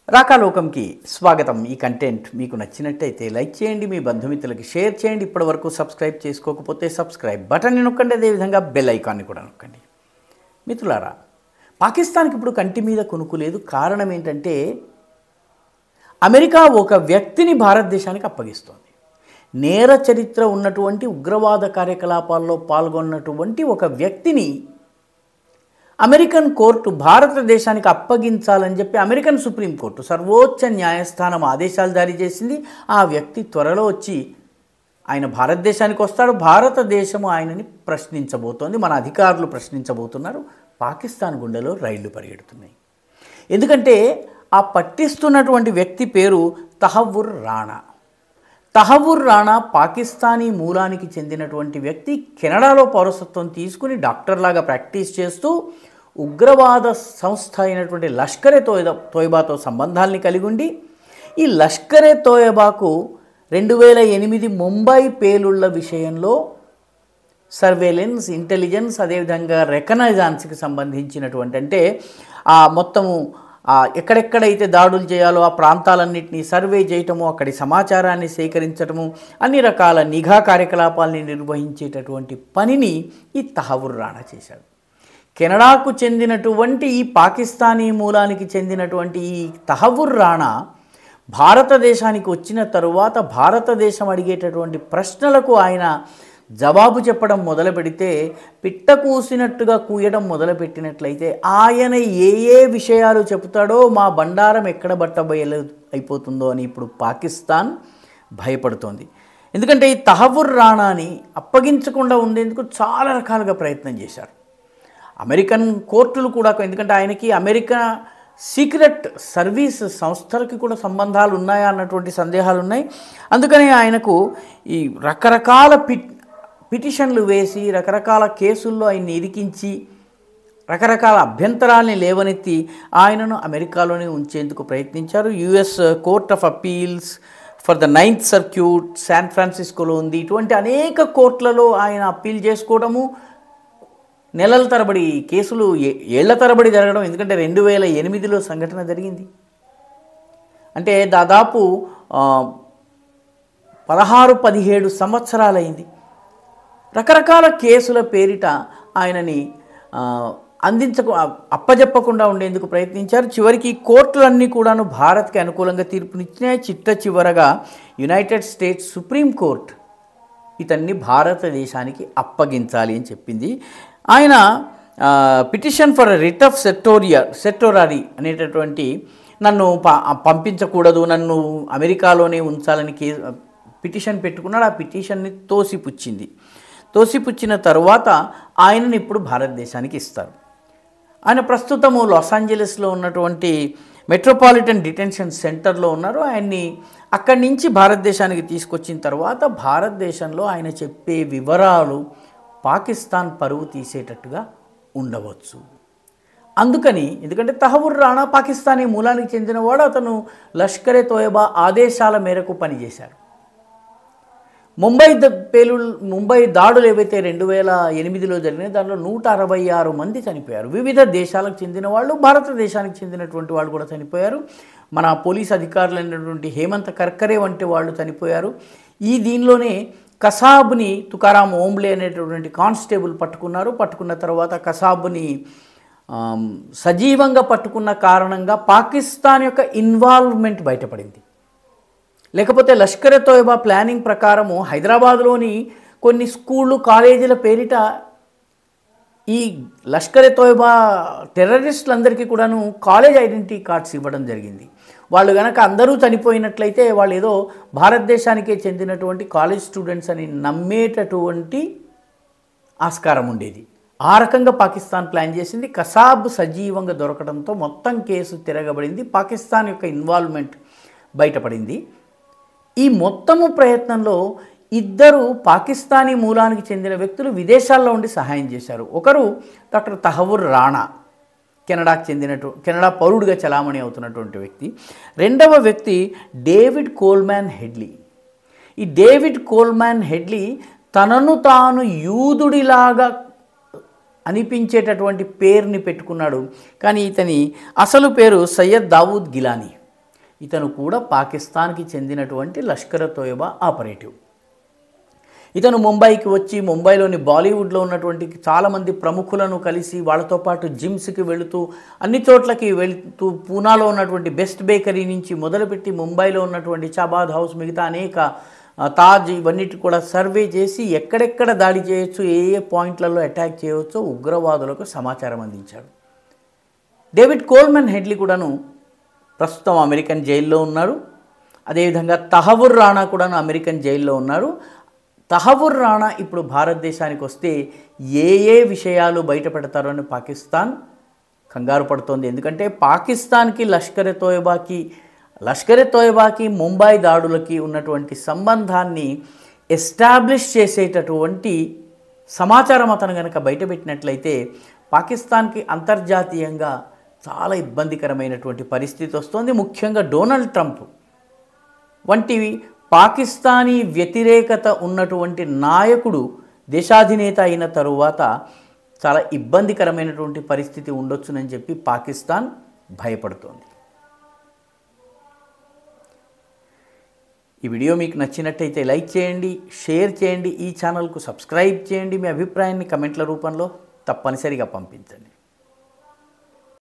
రాకాలోకంకి స్వాగతం. ఈ కంటెంట్ మీకు నచ్చినట్టయితే లైక్ చేయండి, మీ బంధుమిత్రులకి షేర్ చేయండి. ఇప్పటివరకు సబ్స్క్రైబ్ చేసుకోకపోతే సబ్స్క్రైబ్ బటన్ని నొక్కండి, అదేవిధంగా బెల్ ఐకాన్ని కూడా నొక్కండి. మిత్రులారా, పాకిస్తాన్కి ఇప్పుడు కంటి మీద కొనుక్కు లేదు. కారణం ఏంటంటే అమెరికా ఒక వ్యక్తిని భారతదేశానికి అప్పగిస్తోంది. నేర చరిత్ర ఉన్నటువంటి ఉగ్రవాద కార్యకలాపాల్లో పాల్గొన్నటువంటి ఒక వ్యక్తిని అమెరికన్ కోర్టు భారతదేశానికి అప్పగించాలని చెప్పి అమెరికన్ సుప్రీంకోర్టు సర్వోచ్చ న్యాయస్థానం ఆదేశాలు జారీ చేసింది. ఆ వ్యక్తి త్వరలో వచ్చి ఆయన భారతదేశానికి వస్తాడు. భారతదేశము ఆయనని ప్రశ్నించబోతోంది, మన అధికారులు ప్రశ్నించబోతున్నారు. పాకిస్తాన్ గుండెలో రైళ్లు పరిగెడుతున్నాయి. ఎందుకంటే ఆ పట్టిస్తున్నటువంటి వ్యక్తి పేరు తహవ్వుర్ రాణా. తహవ్వుర్ రాణా పాకిస్తానీ మూలానికి చెందినటువంటి వ్యక్తి. కెనడాలో పౌరసత్వం తీసుకుని డాక్టర్లాగా ప్రాక్టీస్ చేస్తూ ఉగ్రవాద సంస్థ అయినటువంటి లష్కరే తోయబాతో సంబంధాలని కలిగి ఉండి, ఈ లష్కరే తోయబాకు 2008 ముంబై పేలుళ్ల విషయంలో సర్వేలెన్స్, ఇంటెలిజెన్స్, అదేవిధంగా రెకనైజాన్స్కి సంబంధించినటువంటి అంటే ఆ మొత్తము ఎక్కడెక్కడైతే దాడులు చేయాలో ఆ ప్రాంతాలన్నింటినీ సర్వే చేయటము, అక్కడి సమాచారాన్ని సేకరించటము, అన్ని రకాల నిఘా కార్యకలాపాలని నిర్వహించేటటువంటి పనిని ఈ తహవ్వుర్ రాణా చేశాడు. కెనడాకు చెందినటువంటి ఈ పాకిస్తానీ మూలానికి చెందినటువంటి ఈ తహవ్వుర్ రాణా భారతదేశానికి వచ్చిన తరువాత భారతదేశం అడిగేటటువంటి ప్రశ్నలకు ఆయన జవాబు చెప్పడం మొదలు పెడితే, పిట్ట కూసినట్టుగా కూయడం మొదలుపెట్టినట్లయితే ఆయన ఏ విషయాలు చెబుతాడో మా బండారం ఎక్కడ బట్టబయలు అయిపోతుందో అని ఇప్పుడు పాకిస్తాన్ భయపడుతోంది. ఎందుకంటే ఈ తహవ్వుర్ రాణాని అప్పగించకుండా ఉండేందుకు చాలా రకాలుగా ప్రయత్నం చేశారు అమెరికన్ కోర్టులు కూడా. ఎందుకంటే ఆయనకి అమెరికా సీక్రెట్ సర్వీస్ సంస్థలకి కూడా సంబంధాలు ఉన్నాయా అన్నటువంటి సందేహాలు ఉన్నాయి. అందుకని ఆయనకు ఈ రకరకాల పిటిషన్లు వేసి రకరకాల కేసుల్లో ఆయన్ని ఇరికించి రకరకాల అభ్యంతరాల్ని లేవనెత్తి ఆయనను అమెరికాలోనే ఉంచేందుకు ప్రయత్నించారు. US court of appeals for the 9th circuit San ఫ్రాన్సిస్కోలో ఉంది. ఇటువంటి అనేక కోర్టులలో ఆయన అప్పీల్ చేసుకోవడము, నెలల తరబడి కేసులు ఏళ్ల తరబడి జరగడం. ఎందుకంటే 2008లో సంఘటన జరిగింది అంటే దాదాపు 16-17 సంవత్సరాలైంది. రకరకాల కేసుల పేరిట ఆయనని అప్పజెప్పకుండా ఉండేందుకు ప్రయత్నించారు. చివరికి కోర్టులన్నీ కూడాను భారత్కి అనుకూలంగా తీర్పునిచ్చినాయి. చివరగా యునైటెడ్ స్టేట్స్ సుప్రీంకోర్టు ఇతన్ని భారతదేశానికి అప్పగించాలి అని చెప్పింది. ఆయన పిటిషన్ ఫర్ రిట్ ఆఫ్ సెట్టోరరీ అనేటటువంటి నన్ను పంపించకూడదు, నన్ను అమెరికాలోనే ఉంచాలని పిటిషన్ పెట్టుకున్నాడు. ఆ పిటిషన్ని తోసిపుచ్చిన తరువాత ఆయనని ఇప్పుడు భారతదేశానికి ఇస్తారు. ఆయన ప్రస్తుతము లాస్ ఏంజలస్లో ఉన్నటువంటి మెట్రోపాలిటన్ డిటెన్షన్ సెంటర్లో ఉన్నారు. ఆయన్ని అక్కడి నుంచి భారతదేశానికి తీసుకొచ్చిన తర్వాత భారతదేశంలో ఆయన చెప్పే వివరాలు పాకిస్తాన్ పరువు తీసేటట్టుగా ఉండవచ్చు. అందుకని ఎందుకంటే తహవ్వుర్ రాణా పాకిస్తానీ మూలానికి చెందినవాడు. అతను లష్కరే తోయబా ఆదేశాల మేరకు పనిచేశాడు. ముంబై దాడులు ఏవైతే 2008లో జరిగినాయి దానిలో 166 మంది చనిపోయారు. వివిధ దేశాలకు చెందిన వాళ్ళు, భారతదేశానికి చెందినటువంటి వాళ్ళు కూడా చనిపోయారు. మన పోలీస్ అధికారులైనటువంటి హేమంత్ కర్కరే వంటి వాళ్ళు చనిపోయారు. దీనిలోనే కసాబ్ని తుకారాం ఓంబ్లే అనేటటువంటి కానిస్టేబుల్ పట్టుకున్న తర్వాత కసాబ్ని సజీవంగా పట్టుకున్న కారణంగా పాకిస్తాన్ యొక్క ఇన్వాల్వ్మెంట్ బయటపడింది. లేకపోతే లష్కరే తోయబా ప్లానింగ్ ప్రకారము హైదరాబాద్లోని కొన్ని స్కూళ్ళు, కాలేజీల పేరిట ఈ లష్కరే తోయబా టెర్రరిస్టులందరికీ కూడాను కాలేజ్ ఐడెంటిటీ కార్డ్స్ ఇవ్వడం జరిగింది. వాళ్ళు కనుక అందరూ చనిపోయినట్లయితే వాళ్ళు ఏదో భారతదేశానికే చెందినటువంటి కాలేజ్ స్టూడెంట్స్ అని నమ్మేటటువంటి ఆస్కారం ఉండేది. ఆ రకంగా పాకిస్తాన్ ప్లాన్ చేసింది. కసాబ్ సజీవంగా దొరకడంతో మొత్తం కేసు తిరగబడింది. పాకిస్తాన్ యొక్క ఇన్వాల్వ్మెంట్ బయటపడింది. ఈ మొత్తము ప్రయత్నంలో ఇద్దరు పాకిస్తానీ మూలానికి చెందిన వ్యక్తులు విదేశాల్లో ఉండి సహాయం చేశారు. ఒకరు డాక్టర్ తహవ్వుర్ రాణా, కెనడా పౌరుడిగా చలామణి అవుతున్నటువంటి వ్యక్తి. రెండవ వ్యక్తి డేవిడ్ కోల్మ్యాన్ హెడ్లీ. ఈ డేవిడ్ కోల్మ్యాన్ హెడ్లీ తనను తాను యూదుడిలాగా అనిపించేటటువంటి పేరుని పెట్టుకున్నాడు. కానీ ఇతని అసలు పేరు సయ్యద్ దావూద్ గిలానీ. ఇతను కూడా పాకిస్తాన్కి చెందినటువంటి లష్కర్ తోయబా ఆపరేటివ్. ఇతను ముంబైకి వచ్చి ముంబైలోని బాలీవుడ్లో ఉన్నటువంటి చాలామంది ప్రముఖులను కలిసి వాళ్ళతో పాటు జిమ్స్కి వెళుతూ అన్ని చోట్లకి వెళుతూ పూనాలో ఉన్నటువంటి బెస్ట్ బేకరీ నుంచి మొదలుపెట్టి ముంబైలో ఉన్నటువంటి చాబాద్ హౌస్ మిగతా అనేక తాజ్ ఇవన్నిటి కూడా సర్వే చేసి ఎక్కడెక్కడ దాడి చేయొచ్చు, ఏ ఏ పాయింట్లలో అటాక్ చేయవచ్చో ఉగ్రవాదులకు సమాచారం అందించాడు. డేవిడ్ కోల్మన్ హెడ్లీ కూడాను ప్రస్తుతం అమెరికన్ జైల్లో ఉన్నారు. అదేవిధంగా తహవుర్ రాణా కూడాను అమెరికన్ జైల్లో ఉన్నారు. తహవుర్ రాణా ఇప్పుడు భారతదేశానికి వస్తే ఏ ఏ విషయాలు బయటపెడతారో అని పాకిస్తాన్ కంగారు పడుతోంది. ఎందుకంటే పాకిస్తాన్కి లష్కర్ తోయబాకి ముంబై దాడులకి ఉన్నటువంటి సంబంధాన్ని ఎస్టాబ్లిష్ చేసేటటువంటి సమాచారం అతను కనుక బయటపెట్టినట్లయితే పాకిస్తాన్కి అంతర్జాతీయంగా చాలా ఇబ్బందికరమైనటువంటి పరిస్థితి వస్తుంది. ముఖ్యంగా డొనాల్డ్ ట్రంప్ వంటివి పాకిస్తానీ వ్యతిరేకత ఉన్నటువంటి నాయకుడు దేశాధినేత అయిన తరువాత చాలా ఇబ్బందికరమైనటువంటి పరిస్థితి ఉండొచ్చునని చెప్పి పాకిస్తాన్ భయపడుతోంది. ఈ వీడియో మీకు నచ్చినట్టయితే లైక్ చేయండి, షేర్ చేయండి, ఈ ఛానల్కు సబ్స్క్రైబ్ చేయండి. మీ అభిప్రాయాన్ని కమెంట్ల రూపంలో తప్పనిసరిగా పంపించండి.